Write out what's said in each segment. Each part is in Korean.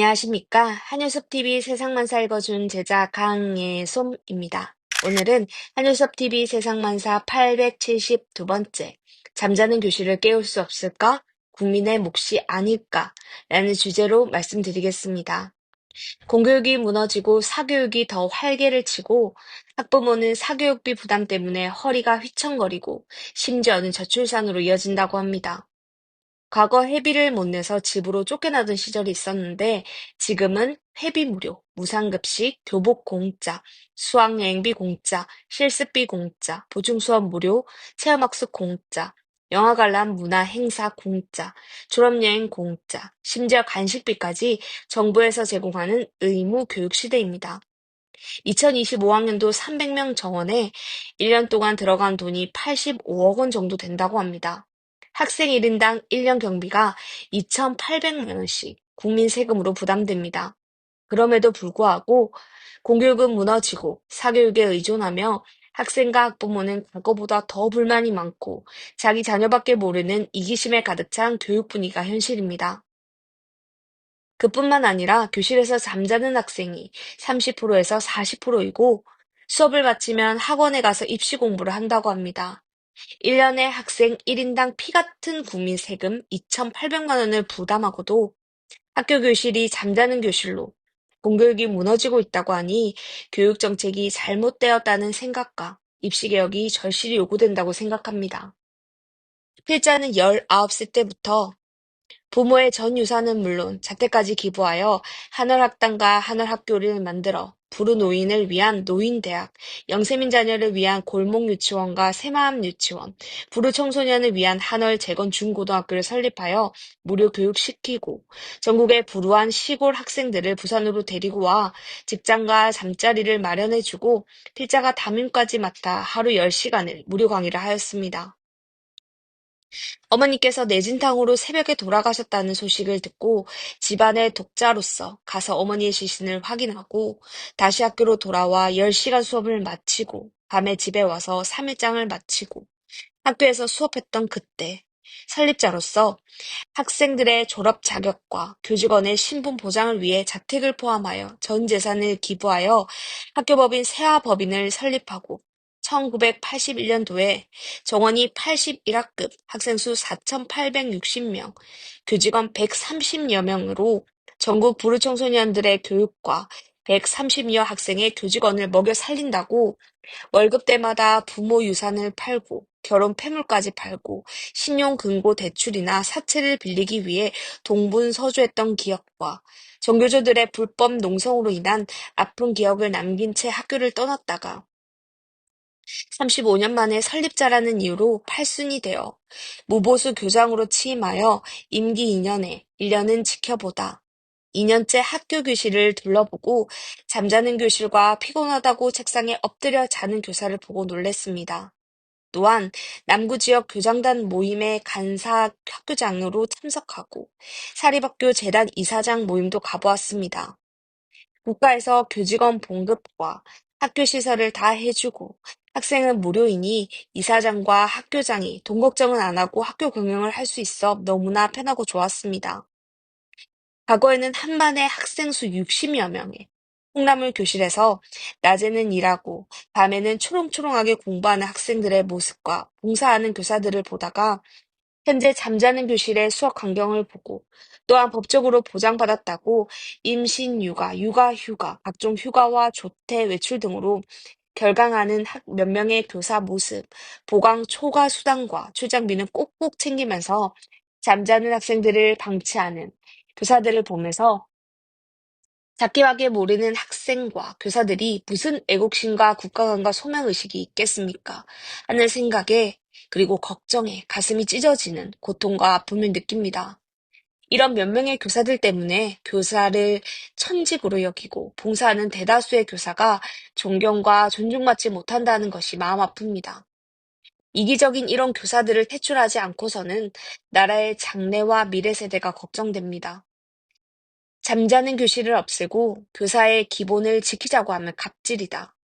안녕하십니까. 한효섭TV 세상만사 읽어준 제자 강예솜입니다. 오늘은 한효섭TV 세상만사 872번째 잠자는 교실을 깨울 수 없을까? 국민의 몫이 아닐까? 라는 주제로 말씀드리겠습니다. 공교육이 무너지고 사교육이 더 활개를 치고 학부모는 사교육비 부담 때문에 허리가 휘청거리고 심지어는 저출산으로 이어진다고 합니다. 과거 회비를 못 내서 집으로 쫓겨나던 시절이 있었는데 지금은 회비 무료, 무상급식, 교복 공짜, 수학여행비 공짜, 실습비 공짜, 보충수업 무료, 체험학습 공짜, 영화 관람 문화 행사 공짜, 졸업여행 공짜, 심지어 간식비까지 정부에서 제공하는 의무 교육 시대입니다. 2025학년도 300명 정원에 1년 동안 들어간 돈이 85억 원 정도 된다고 합니다. 학생 1인당 1년 경비가 2,800만 원씩 국민 세금으로 부담됩니다. 그럼에도 불구하고 공교육은 무너지고 사교육에 의존하며 학생과 학부모는 과거보다 더 불만이 많고 자기 자녀밖에 모르는 이기심에 가득 찬 교육 분위기가 현실입니다. 그뿐만 아니라 교실에서 잠자는 학생이 30%에서 40%이고 수업을 마치면 학원에 가서 입시 공부를 한다고 합니다. 1년에 학생 1인당 피 같은 국민 세금 2,800만 원을 부담하고도 학교 교실이 잠자는 교실로 공교육이 무너지고 있다고 하니 교육 정책이 잘못되었다는 생각과 입시 개혁이 절실히 요구된다고 생각합니다. 필자는 19세 때부터 부모의 전 유산은 물론 자택까지 기부하여 한월학당과 한월학교를 만들어 불우노인을 위한 노인대학, 영세민 자녀를 위한 골목유치원과 새마음 유치원, 불우청소년을 위한 한월 재건중고등학교를 설립하여 무료 교육시키고 전국의 불우한 시골 학생들을 부산으로 데리고 와 직장과 잠자리를 마련해주고 필자가 담임까지 맡아 하루 10시간을 무료 강의를 하였습니다. 어머니께서 뇌진탕으로 새벽에 돌아가셨다는 소식을 듣고 집안의 독자로서 가서 어머니의 시신을 확인하고 다시 학교로 돌아와 10시간 수업을 마치고 밤에 집에 와서 3일장을 마치고 학교에서 수업했던 그때 설립자로서 학생들의 졸업 자격과 교직원의 신분 보장을 위해 자택을 포함하여 전 재산을 기부하여 학교법인 세화법인을 설립하고 1981년도에 정원이 81학급 학생 수 4,860명, 교직원 130여 명으로 전국 불우청소년들의 교육과 130여 학생의 교직원을 먹여 살린다고 월급 때마다 부모 유산을 팔고 결혼 폐물까지 팔고 신용금고 대출이나 사채를 빌리기 위해 동분서주했던 기억과 전교조들의 불법 농성으로 인한 아픈 기억을 남긴 채 학교를 떠났다가 35년 만에 설립자라는 이유로 팔순이 되어 무보수 교장으로 취임하여 임기 2년에 1년은 지켜보다 2년째 학교 교실을 둘러보고 잠자는 교실과 피곤하다고 책상에 엎드려 자는 교사를 보고 놀랬습니다. 또한 남구지역 교장단 모임의 간사 학교장으로 참석하고 사립학교 재단 이사장 모임도 가보았습니다. 국가에서 교직원 봉급과 학교 시설을 다 해주고 학생은 무료이니 이사장과 학교장이 돈 걱정은 안 하고 학교 경영을 할 수 있어 너무나 편하고 좋았습니다. 과거에는 한반에 학생 수 60여 명의 콩나물 교실에서 낮에는 일하고 밤에는 초롱초롱하게 공부하는 학생들의 모습과 봉사하는 교사들을 보다가 현재 잠자는 교실의 수업 환경을 보고 또한 법적으로 보장받았다고 임신 휴가, 육아 휴가, 각종 휴가와 조퇴, 외출 등으로 결강하는 몇 명의 교사 모습, 보강 초과 수당과 출장비는 꼭꼭 챙기면서 잠자는 학생들을 방치하는 교사들을 보면서 자기밖에 모르는 학생과 교사들이 무슨 애국심과 국가관과 소명의식이 있겠습니까? 하는 생각에 그리고 걱정에 가슴이 찢어지는 고통과 아픔을 느낍니다. 이런 몇 명의 교사들 때문에 교사를 천직으로 여기고 봉사하는 대다수의 교사가 존경과 존중받지 못한다는 것이 마음 아픕니다. 이기적인 이런 교사들을 퇴출하지 않고서는 나라의 장래와 미래 세대가 걱정됩니다. 잠자는 교실을 없애고 교사의 기본을 지키자고 하면 갑질이다.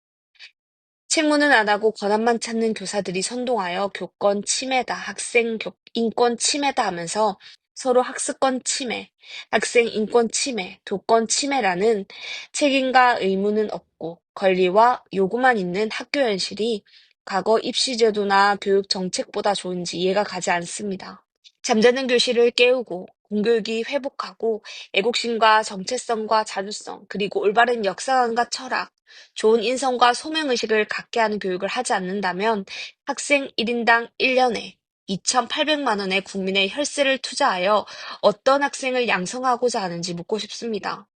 책무는 안 하고 권한만 찾는 교사들이 선동하여 교권 침해다, 학생 인권 침해다 하면서 서로 학습권 침해, 학생 인권 침해, 교권 침해라는 책임과 의무는 없고 권리와 요구만 있는 학교 현실이 과거 입시 제도나 교육 정책보다 좋은지 이해가 가지 않습니다. 잠자는 교실을 깨우고 공교육이 회복하고 애국심과 정체성과 자주성, 그리고 올바른 역사관과 철학, 좋은 인성과 소명의식을 갖게 하는 교육을 하지 않는다면 학생 1인당 1년에 2,800만 원의 국민의 혈세를 투자하여 어떤 학생을 양성하고자 하는지 묻고 싶습니다.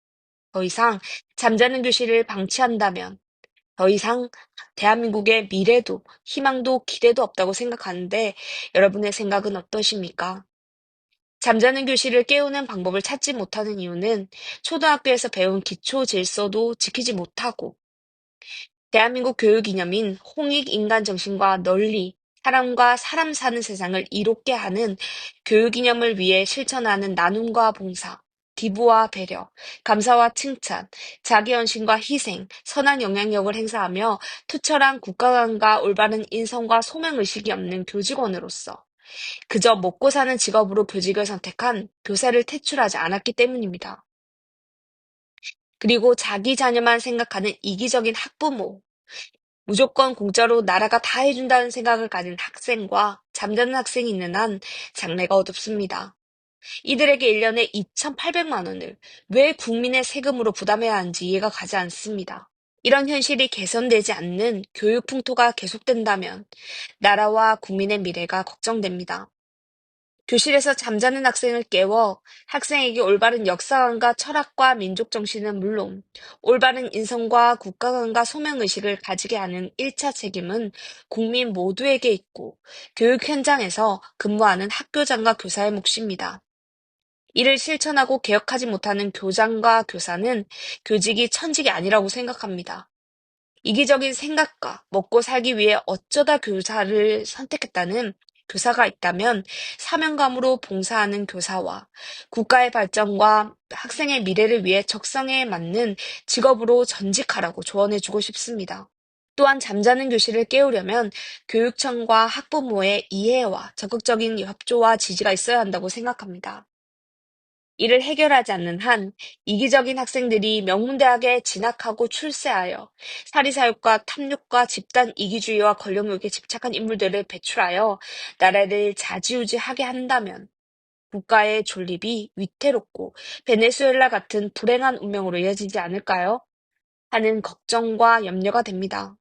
더 이상 잠자는 교실을 방치한다면 더 이상 대한민국의 미래도 희망도 기대도 없다고 생각하는데 여러분의 생각은 어떠십니까? 잠자는 교실을 깨우는 방법을 찾지 못하는 이유는 초등학교에서 배운 기초 질서도 지키지 못하고 대한민국 교육 이념인 홍익 인간 정신과 널리 사람과 사람 사는 세상을 이롭게 하는 교육 이념을 위해 실천하는 나눔과 봉사, 기부와 배려, 감사와 칭찬, 자기헌신과 희생, 선한 영향력을 행사하며 투철한 국가관과 올바른 인성과 소명의식이 없는 교직원으로서 그저 먹고 사는 직업으로 교직을 선택한 교사를 퇴출하지 않았기 때문입니다. 그리고 자기 자녀만 생각하는 이기적인 학부모, 무조건 공짜로 나라가 다 해준다는 생각을 가진 학생과 잠자는 학생이 있는 한 장래가 어둡습니다. 이들에게 1년에 2,800만 원을 왜 국민의 세금으로 부담해야 하는지 이해가 가지 않습니다. 이런 현실이 개선되지 않는 교육 풍토가 계속된다면 나라와 국민의 미래가 걱정됩니다. 교실에서 잠자는 학생을 깨워 학생에게 올바른 역사관과 철학과 민족 정신은 물론 올바른 인성과 국가관과 소명의식을 가지게 하는 1차 책임은 국민 모두에게 있고 교육 현장에서 근무하는 학교장과 교사의 몫입니다. 이를 실천하고 개혁하지 못하는 교장과 교사는 교직이 천직이 아니라고 생각합니다. 이기적인 생각과 먹고 살기 위해 어쩌다 교사를 선택했다는 교사가 있다면 사명감으로 봉사하는 교사와 국가의 발전과 학생의 미래를 위해 적성에 맞는 직업으로 전직하라고 조언해주고 싶습니다. 또한 잠자는 교실을 깨우려면 교육청과 학부모의 이해와 적극적인 협조와 지지가 있어야 한다고 생각합니다. 이를 해결하지 않는 한 이기적인 학생들이 명문대학에 진학하고 출세하여 사리사욕과 탐욕과 집단 이기주의와 권력욕에 집착한 인물들을 배출하여 나라를 좌지우지하게 한다면 국가의 존립이 위태롭고 베네수엘라 같은 불행한 운명으로 이어지지 않을까요? 하는 걱정과 염려가 됩니다.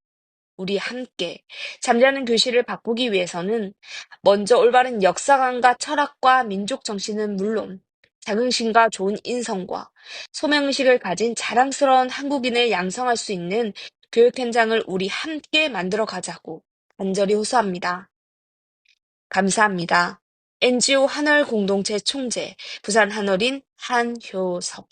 우리 함께 잠자는 교실을 바꾸기 위해서는 먼저 올바른 역사관과 철학과 민족 정신은 물론 자긍심과 좋은 인성과 소명의식을 가진 자랑스러운 한국인을 양성할 수 있는 교육 현장을 우리 함께 만들어 가자고 간절히 호소합니다. 감사합니다. NGO 한월 공동체 총재, 부산 한월인 한효섭